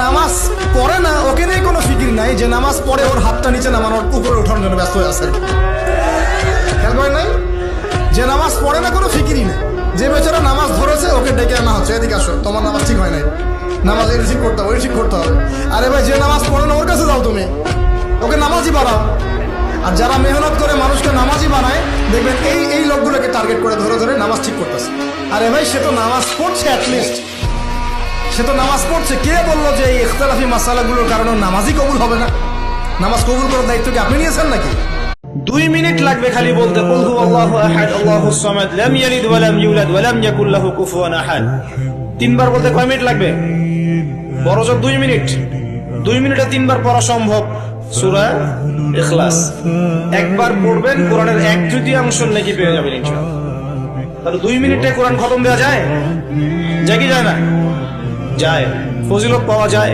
নামাজ পড়ে না ওকে নিয়ে কোনো ফিকির নাই, যে নামাজ পড়ে ওর হাতটা নিচে নামানোর উপরে ওঠানোর জন্য ব্যস্ত হয়ে আছে। খেয়াল করেন নাই? যে নামাজ পড়ে না কোনো ফিকিরই নেই, যে বেচারা নামাজ ধরেছে ওকে ডেকে আনা হচ্ছে, এদিকে আসো, তোমার নামাজ ঠিক হয় নাই, নামাজ এটা ঠিক করতে হবে, ওই ঠিক করতে হবে। আরে ভাই, যে নামাজ পড়ে না ওর কাছে যাও, তুমি ওকে নামাজই বানাও। আর যারা মেহনত করে মানুষকে নামাজই বানায়, দেখবেন এই লোকগুলোকে টার্গেট করে ধরে ধরে নামাজ ঠিক করতেছে। আরে ভাই, সে তো নামাজ পড়ছে, অ্যাটলিস্ট সে তো নামাজ পড়ছে। কে বললো যে এই ইখতিলাফি মাসালাগুলোর কারণে নামাজই কবুল হবে না? নামাজ কবুল করার দায়িত্ব কি আপনি নিয়েছেন নাকি? 2 মিনিট লাগবে খালি বলতে, কুল হুয়াল্লাহু আহাদ আল্লাহুস সামাদ লাম ইয়ালিদ ওয়া লাম ইউলাদ ওয়া লাম ইয়াকুল লাহু কুফুয়ান আহাদ। 3 বার বলতে কয় মিনিট লাগবে? বড় জোর 2 মিনিট। 2 মিনিটে 3 বার পড়া সম্ভব সূরা ইখলাস। একবার পড়বেন, কোরআনের 1/3 নেকি পেয়ে যাবেন ইনশাআল্লাহ। তাহলে 2 মিনিটে কোরআন খতম দেওয়া যায়? যায় কি যায় না? যায়। ফজিলত পাওয়া যায়।